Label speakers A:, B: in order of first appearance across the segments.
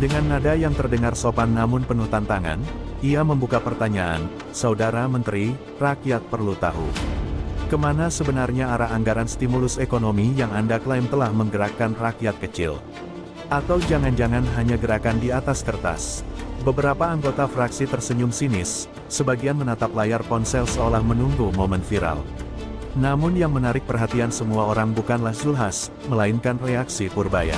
A: Dengan nada yang terdengar sopan namun penuh tantangan, ia membuka pertanyaan, "Saudara Menteri, rakyat perlu tahu. Kemana sebenarnya arah anggaran stimulus ekonomi yang Anda klaim telah menggerakkan rakyat kecil? Atau jangan-jangan hanya gerakan di atas kertas?" Beberapa anggota fraksi tersenyum sinis, sebagian menatap layar ponsel seolah menunggu momen viral. Namun yang menarik perhatian semua orang bukanlah Zulhas, melainkan reaksi Purbaya.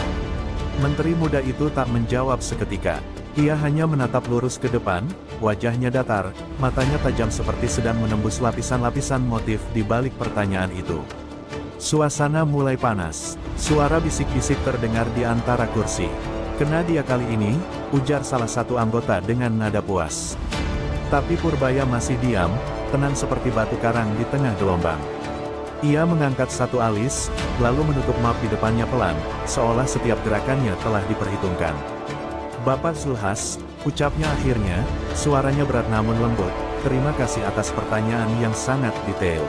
A: Menteri muda itu tak menjawab seketika. Ia hanya menatap lurus ke depan, wajahnya datar, matanya tajam seperti sedang menembus lapisan-lapisan motif di balik pertanyaan itu. Suasana mulai panas. Suara bisik-bisik terdengar di antara kursi. "Kena dia kali ini," ujar salah satu anggota dengan nada puas. Tapi Purbaya masih diam, tenang seperti batu karang di tengah gelombang. Ia mengangkat satu alis, lalu menutup map di depannya pelan, seolah setiap gerakannya telah diperhitungkan. "Bapak Zulhas," ucapnya akhirnya, suaranya berat namun lembut, "terima kasih atas pertanyaan yang sangat detail."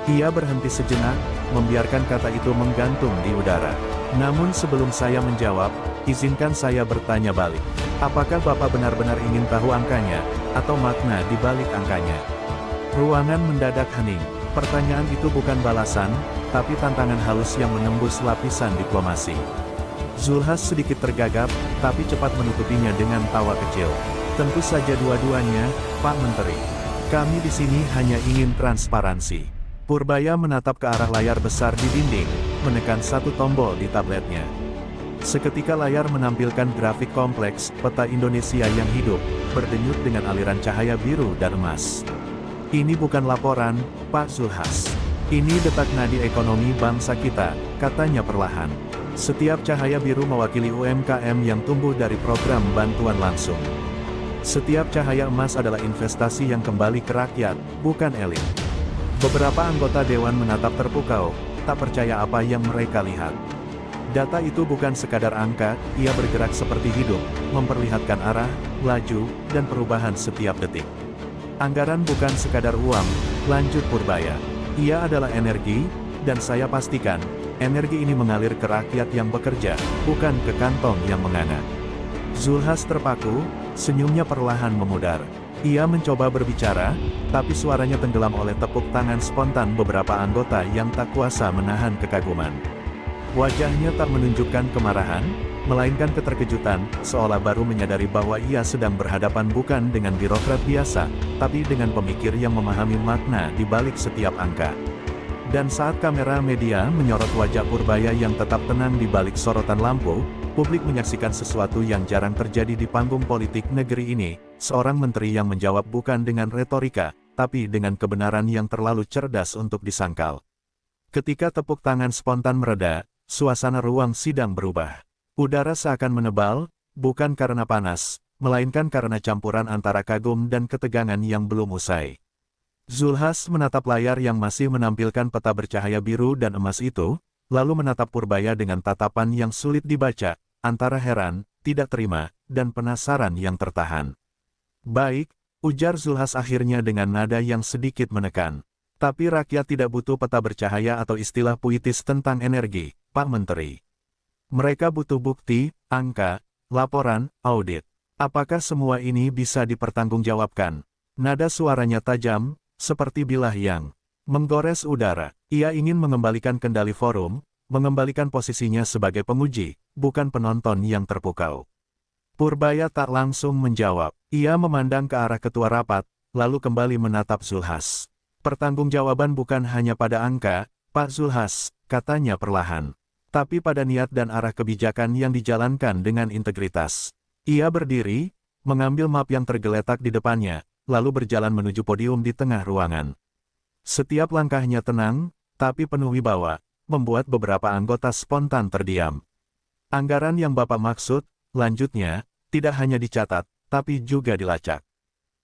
A: Ia berhenti sejenak, membiarkan kata itu menggantung di udara. "Namun sebelum saya menjawab, izinkan saya bertanya balik. Apakah Bapak benar-benar ingin tahu angkanya, atau makna di balik angkanya?" Ruangan mendadak hening. Pertanyaan itu bukan balasan, tapi tantangan halus yang menembus lapisan diplomasi. Zulhas sedikit tergagap, tapi cepat menutupinya dengan tawa kecil. "Tentu saja dua-duanya, Pak Menteri. Kami di sini hanya ingin transparansi." Purbaya menatap ke arah layar besar di dinding, menekan satu tombol di tabletnya. Seketika layar menampilkan grafik kompleks, peta Indonesia yang hidup, berdenyut dengan aliran cahaya biru dan emas. "Ini bukan laporan, Pak Zulhas. Ini detak nadi ekonomi bangsa kita," katanya perlahan. "Setiap cahaya biru mewakili UMKM yang tumbuh dari program bantuan langsung. Setiap cahaya emas adalah investasi yang kembali ke rakyat, bukan elit." Beberapa anggota dewan menatap terpukau, tak percaya apa yang mereka lihat. Data itu bukan sekadar angka, ia bergerak seperti hidup, memperlihatkan arah, laju, dan perubahan setiap detik. "Anggaran bukan sekadar uang," lanjut Purbaya. "Ia adalah energi, dan saya pastikan, energi ini mengalir ke rakyat yang bekerja, bukan ke kantong yang menganga." Zulhas terpaku, senyumnya perlahan memudar. Ia mencoba berbicara, tapi suaranya tenggelam oleh tepuk tangan spontan beberapa anggota yang tak kuasa menahan kekaguman. Wajahnya tak menunjukkan kemarahan, melainkan keterkejutan, seolah baru menyadari bahwa ia sedang berhadapan bukan dengan birokrat biasa, tapi dengan pemikir yang memahami makna di balik setiap angka. Dan saat kamera media menyorot wajah Purbaya yang tetap tenang di balik sorotan lampu, publik menyaksikan sesuatu yang jarang terjadi di panggung politik negeri ini, seorang menteri yang menjawab bukan dengan retorika, tapi dengan kebenaran yang terlalu cerdas untuk disangkal. Ketika tepuk tangan spontan mereda, suasana ruang sidang berubah. Udara seakan menebal, bukan karena panas, melainkan karena campuran antara kagum dan ketegangan yang belum usai. Zulhas menatap layar yang masih menampilkan peta bercahaya biru dan emas itu, lalu menatap Purbaya dengan tatapan yang sulit dibaca, antara heran, tidak terima, dan penasaran yang tertahan. "Baik," ujar Zulhas akhirnya dengan nada yang sedikit menekan. "Tapi rakyat tidak butuh peta bercahaya atau istilah puitis tentang energi, Pak Menteri. Mereka butuh bukti, angka, laporan, audit. Apakah semua ini bisa dipertanggungjawabkan?" Nada suaranya tajam, seperti bilah yang menggores udara. Ia ingin mengembalikan kendali forum, mengembalikan posisinya sebagai penguji, bukan penonton yang terpukau. Purbaya tak langsung menjawab. Ia memandang ke arah ketua rapat, lalu kembali menatap Zulhas. "Pertanggungjawaban bukan hanya pada angka, Pak Zulhas," katanya perlahan. "Tapi pada niat dan arah kebijakan yang dijalankan dengan integritas." Ia berdiri, mengambil map yang tergeletak di depannya, lalu berjalan menuju podium di tengah ruangan. Setiap langkahnya tenang, tapi penuh wibawa, membuat beberapa anggota spontan terdiam. "Anggaran yang Bapak maksud," lanjutnya, "tidak hanya dicatat, tapi juga dilacak.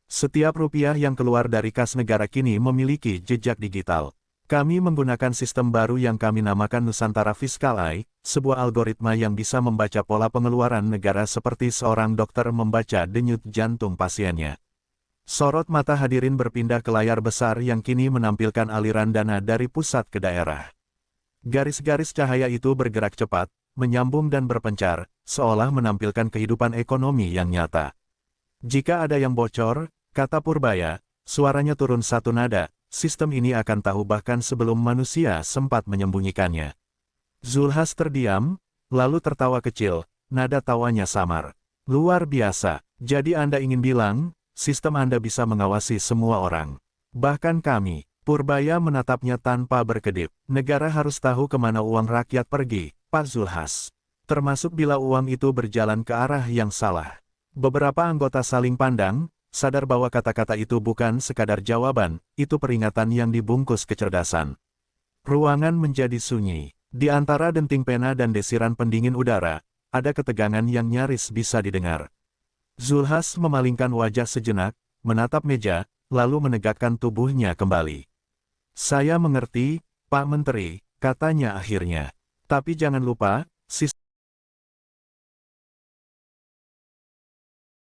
A: Setiap rupiah yang keluar dari kas negara kini memiliki jejak digital. Kami menggunakan sistem baru yang kami namakan Nusantara Fiscal Eye, sebuah algoritma yang bisa membaca pola pengeluaran negara seperti seorang dokter membaca denyut jantung pasiennya." Sorot mata hadirin berpindah ke layar besar yang kini menampilkan aliran dana dari pusat ke daerah. Garis-garis cahaya itu bergerak cepat, menyambung dan berpencar, seolah menampilkan kehidupan ekonomi yang nyata. Jika ada yang bocor, kata Purbaya, suaranya turun satu nada, sistem ini akan tahu bahkan sebelum manusia sempat menyembunyikannya. Zulhas terdiam, lalu tertawa kecil, nada tawanya samar. Luar biasa, jadi Anda ingin bilang, sistem Anda bisa mengawasi semua orang. Bahkan kami. Purbaya menatapnya tanpa berkedip. Negara harus tahu kemana uang rakyat pergi, Pak Zulhas. Termasuk bila uang itu berjalan ke arah yang salah. Beberapa anggota saling pandang, sadar bahwa kata-kata itu bukan sekadar jawaban, itu peringatan yang dibungkus kecerdasan. Ruangan menjadi sunyi. Di antara denting pena dan desiran pendingin udara, ada ketegangan yang nyaris bisa didengar. Zulhas memalingkan wajah sejenak, menatap meja, lalu menegakkan tubuhnya kembali. Saya mengerti, Pak Menteri, katanya akhirnya. Tapi jangan lupa, sistem